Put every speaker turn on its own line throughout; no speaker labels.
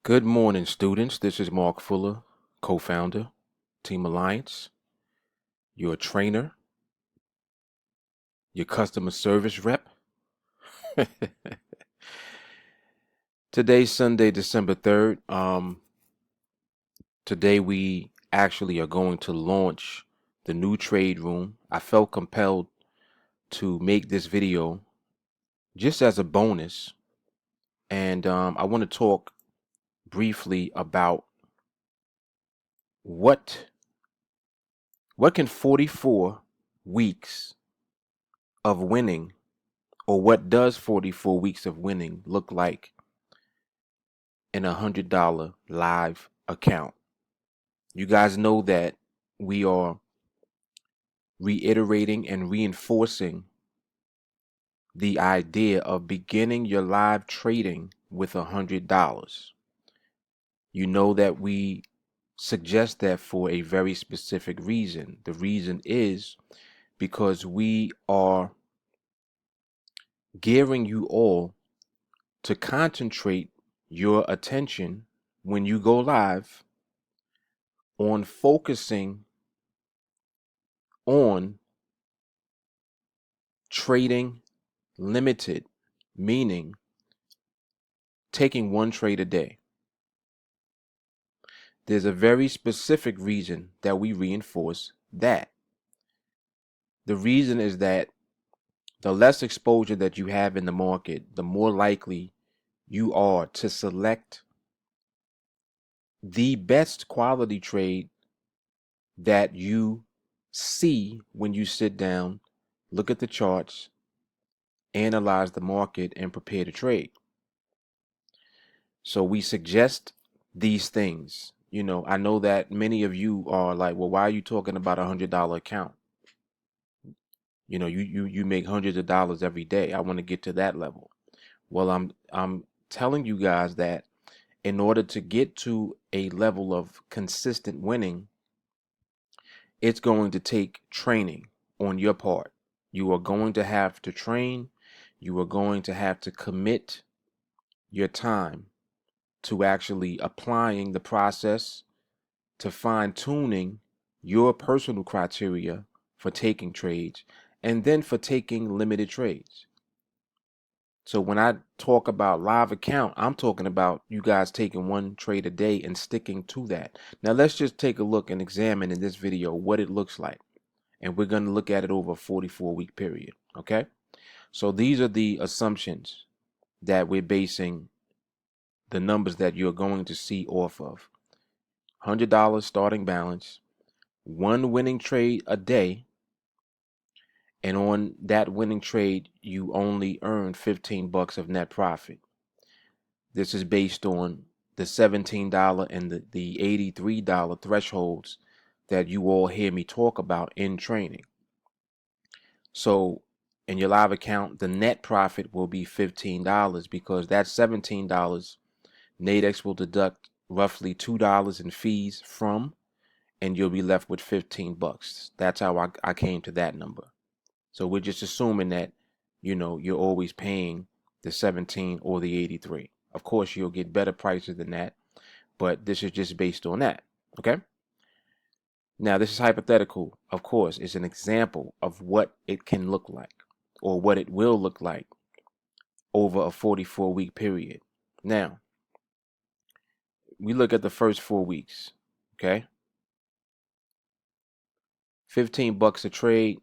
Good morning, students. This is Mark Fuller, co-founder, TeamAlliance, your trainer, your customer service rep. Today's Sunday, December 3rd. Today we actually are going to launch the new trade room. I felt compelled to make this video just as a bonus, and I want to talk briefly about what can 44 weeks of winning, or what does 44 weeks of winning look like in $100 live account. You guys know that we are reiterating and reinforcing the idea of beginning your live trading with $100. You know that we suggest that for a very specific reason. The reason is because we are gearing you all to concentrate your attention when you go live on focusing on trading limited, meaning taking one trade a day. There's a very specific reason that we reinforce that. The reason is that the less exposure that you have in the market, the more likely you are to select the best quality trade that you see when you sit down, look at the charts, analyze the market, and prepare to trade. So we suggest these things. You know, I know that many of you are like, well, why are you talking about $100 account? You know, you make hundreds of dollars every day. I want to get to that level. Well, I'm telling you guys that in order to get to a level of consistent winning, it's going to take training on your part. You are going to have to train. You are going to have to commit your time to actually applying the process, to fine tuning your personal criteria for taking trades, and then for taking limited trades. So when I talk about live account, I'm talking about you guys taking one trade a day and sticking to that. Now let's just take a look and examine in this video what it looks like. And we're going to look at it over a 44-week period. Okay? So these are the assumptions that we're basing the numbers that you're going to see off of. $100 starting balance, one winning trade a day, and on that winning trade you only earn 15 bucks of net profit. This is based on the $17 and the $83 thresholds that you all hear me talk about in training. So in your live account, the net profit will be $15 because that $17 Nadex will deduct roughly $2 in fees from, and you'll be left with 15 bucks. That's how I came to that number. So we're just assuming that, you know, you're always paying the 17 or the 83. Of course, you'll get better prices than that, but this is just based on that. Okay? Now, this is hypothetical. Of course, it's an example of what it can look like or what it will look like over a 44-week period. Now, we look at the first 4 weeks. Okay? 15 bucks a trade,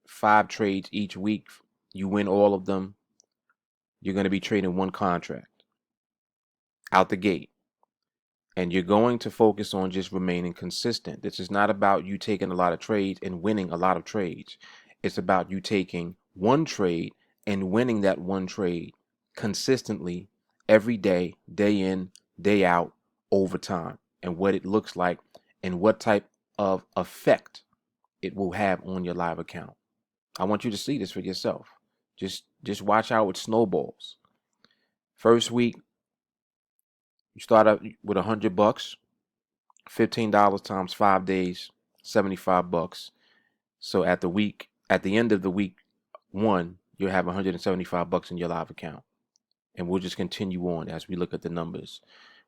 5 trades each week. You win all of them. You're going to be trading one contract out the gate. And you're going to focus on just remaining consistent. This is not about you taking a lot of trades and winning a lot of trades. It's about you taking one trade and winning that one trade consistently every day, day in, day out, over time, and what it looks like and what type of effect it will have on your live account. I want you to see this for yourself. Just watch how it snowballs. First week, you start out with 100 bucks, $15 times 5 days, 75 bucks. So at the end of the week one, you'll have 175 bucks in your live account. And we'll just continue on as we look at the numbers.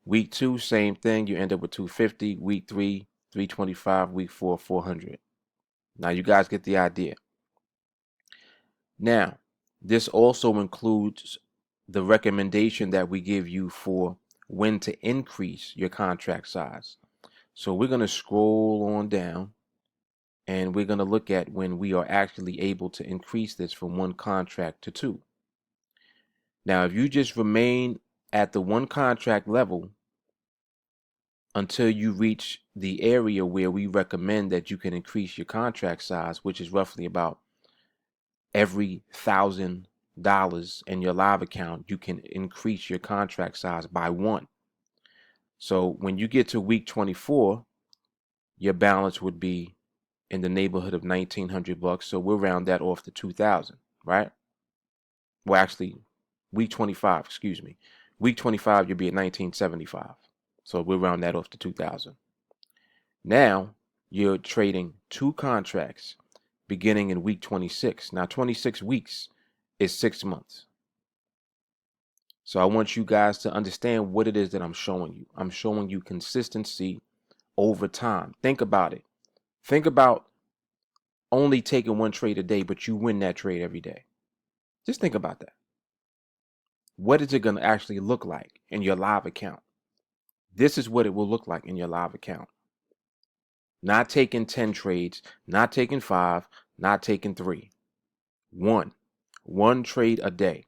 Week 2, same thing. You end up with 250. Week 3, 325. Week 4, 400. Now you guys get the idea. Now, this also includes the recommendation that we give you for when to increase your contract size. So we're going to scroll on down and we're going to look at when we are actually able to increase this from one contract to two. Now, if you just remain at the one contract level until you reach the area where we recommend that you can increase your contract size, which is roughly about every $1,000 in your live account, you can increase your contract size by one. So when you get to week 24, your balance would be in the neighborhood of $1,900. So we'll round that off to 2,000, right? Well, actually, week 25, excuse me. Week 25, you'll be at 1975. So we'll round that off to 2,000. Now you're trading two contracts beginning in week 26. Now 26 weeks is 6 months. So I want you guys to understand what it is that I'm showing you. I'm showing you consistency over time. Think about it. Think about only taking one trade a day, but you win that trade every day. Just think about that. What is it going to actually look like in your live account? This is what it will look like in your live account. Not taking 10 trades, not taking 5, not taking 3. One trade a day.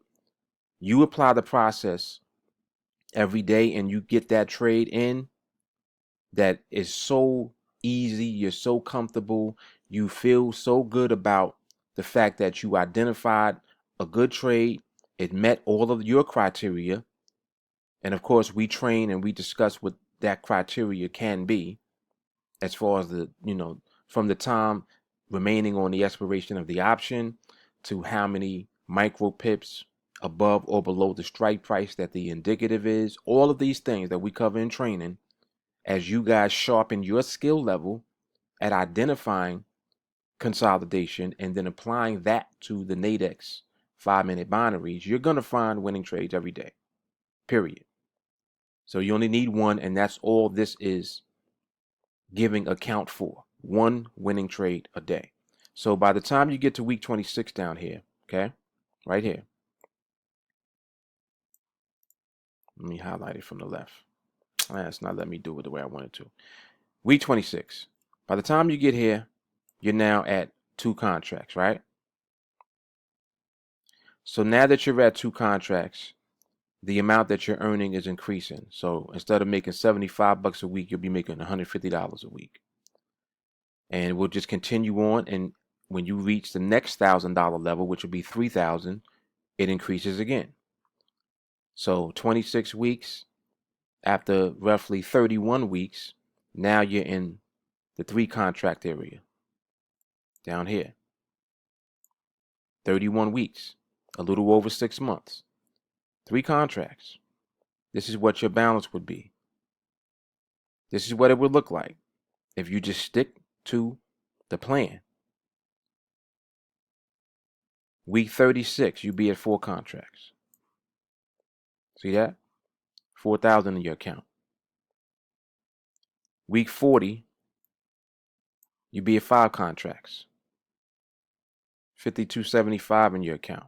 You apply the process every day and you get that trade in that is so easy, you're so comfortable, you feel so good about the fact that you identified a good trade, it met all of your criteria, and of course we train and we discuss what that criteria can be as far as the, from the time remaining on the expiration of the option to how many micro pips above or below the strike price that the indicative is. All of these things that we cover in training, as you guys sharpen your skill level at identifying consolidation and then applying that to the Nadex 5-minute binaries, you're going to find winning trades every day, period. So you only need one, and that's all this is giving account for. One winning trade a day. So by the time you get to week 26 down here, okay, right here, let me highlight it from the left. It's not letting me do it the way I wanted to. Week 26. By the time you get here, you're now at two contracts, right? So now that you're at two contracts, the amount that you're earning is increasing. So instead of making $75 a week, you'll be making $150 a week. And we'll just continue on. And when you reach the next $1,000 level, which will be $3,000, it increases again. So 26 weeks, after roughly 31 weeks, now you're in the 3 contract area down here. 31 weeks, a little over 6 months, 3 contracts. This is what your balance would be. This is what it would look like if you just stick to the plan. Week 36, you'd be at 4 contracts. See that? 4,000 in your account. Week 40, you'd be at 5 contracts. 5,275 in your account.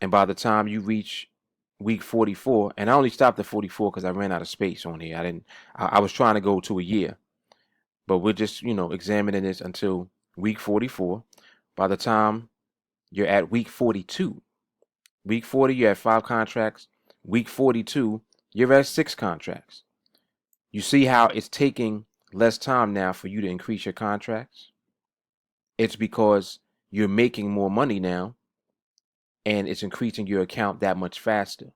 And by the time you reach week 44, and I only stopped at 44 because I ran out of space on here. I was trying to go to a year, but we're just, examining this until week 44. By the time you're at week 42, week 40, you're at 5 contracts. Week 42, you're at 6 contracts. You see how it's taking less time now for you to increase your contracts? It's because you're making more money now, and it's increasing your account that much faster.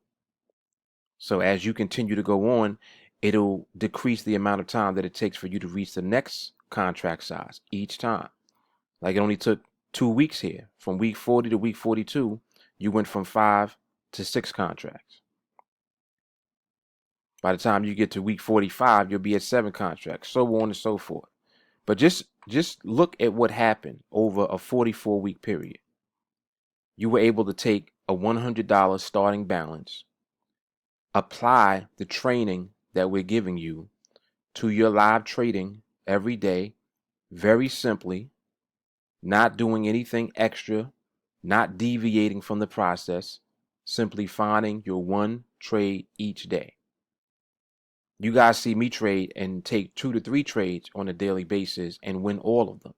So as you continue to go on, it'll decrease the amount of time that it takes for you to reach the next contract size each time. Like it only took 2 weeks here. From week 40 to week 42, you went from 5 to 6 contracts. By the time you get to week 45, you'll be at 7 contracts, so on and so forth. But just look at what happened over a 44-week period. You were able to take a $100 starting balance apply the training that we're giving you to your live trading every day, very simply, not doing anything extra, not deviating from the process, simply finding your one trade each day. You guys see me trade and take 2 to 3 trades on a daily basis and win all of them.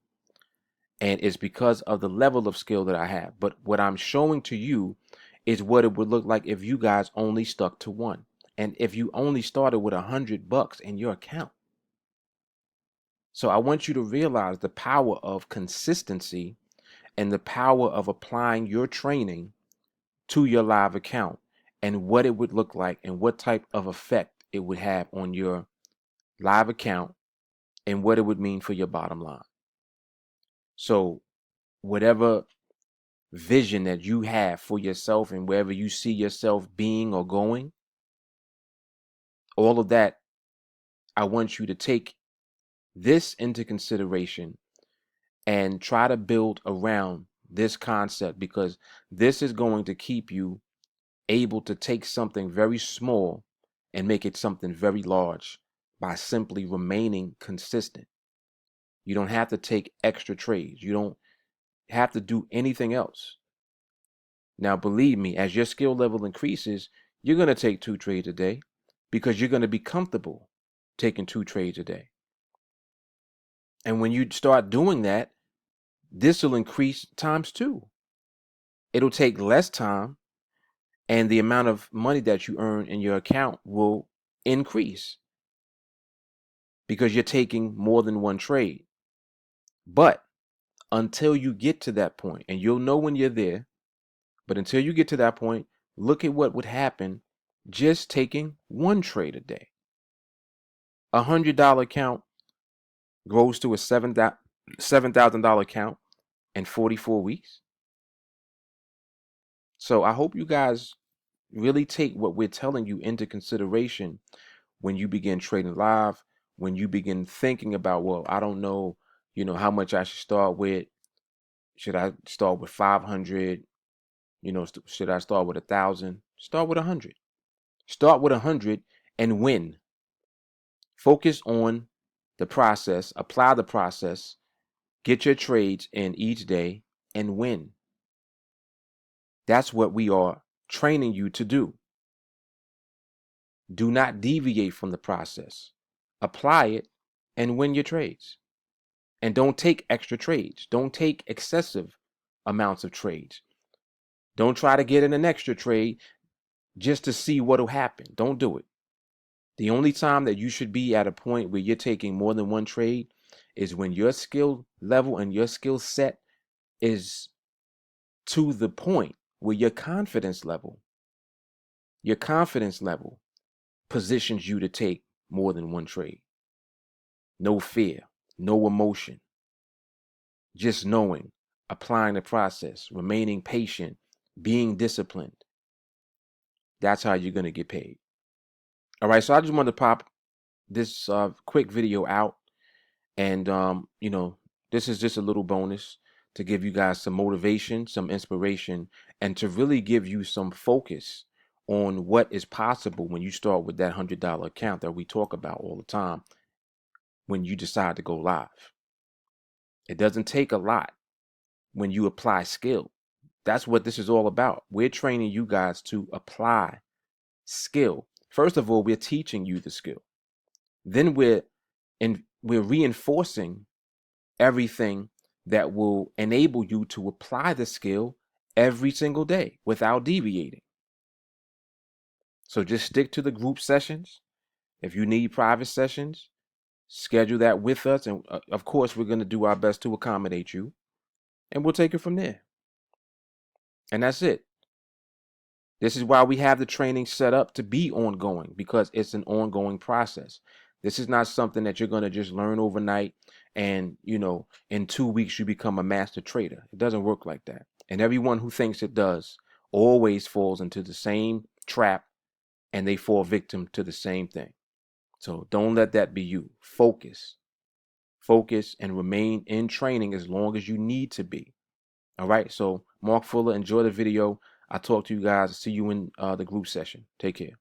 And it's because of the level of skill that I have. But what I'm showing to you is what it would look like if you guys only stuck to one. And if you only started with $100 in your account. So I want you to realize the power of consistency and the power of applying your training to your live account and what it would look like and what type of effect it would have on your live account and what it would mean for your bottom line. So whatever vision that you have for yourself and wherever you see yourself being or going, all of that, I want you to take this into consideration and try to build around this concept, because this is going to keep you able to take something very small and make it something very large by simply remaining consistent. You don't have to take extra trades. You don't have to do anything else. Now, believe me, as your skill level increases, you're going to take 2 trades a day because you're going to be comfortable taking 2 trades a day. And when you start doing that, this will increase times 2. It'll take less time, and the amount of money that you earn in your account will increase because you're taking more than one trade. But until you get to that point, and you'll know when you're there, but until you get to that point, look at what would happen just taking one trade a day. $100 account grows to a $7,000 account in 44 weeks. So I hope you guys really take what we're telling you into consideration when you begin trading live, when you begin thinking about, well, I don't know, how much I should start with. Should I start with 500? Should I start with 1,000? Start with 100. Start with 100 and win. Focus on the process, apply the process, get your trades in each day and win. That's what we are training you to do. Do not deviate from the process. Apply it and win your trades. And don't take extra trades. Don't take excessive amounts of trades. Don't try to get in an extra trade just to see what will happen. Don't do it. The only time that you should be at a point where you're taking more than one trade is when your skill level and your skill set is to the point where your confidence level positions you to take more than one trade. No fear, no emotion, just knowing, applying the process, remaining patient, being disciplined. That's how you're going to get paid. All right, so I just wanted to pop this quick video out, and this is just a little bonus to give you guys some motivation, some inspiration, and to really give you some focus on what is possible when you start with that $100 account that we talk about all the time when you decide to go live. It doesn't take a lot when you apply skill. That's what this is all about. We're training you guys to apply skill. First of all, we're teaching you the skill. Then we're reinforcing everything that will enable you to apply the skill every single day without deviating. So just stick to the group sessions. If you need private sessions, schedule that with us. And of course, we're going to do our best to accommodate you. And we'll take it from there. And that's it. This is why we have the training set up to be ongoing, because it's an ongoing process. This is not something that you're going to just learn overnight and, in 2 weeks you become a master trader. It doesn't work like that. And everyone who thinks it does always falls into the same trap, and they fall victim to the same thing. So don't let that be you. Focus and remain in training as long as you need to be. All right. So Mark Fuller, enjoy the video. I'll talk to you guys. See you in the group session. Take care.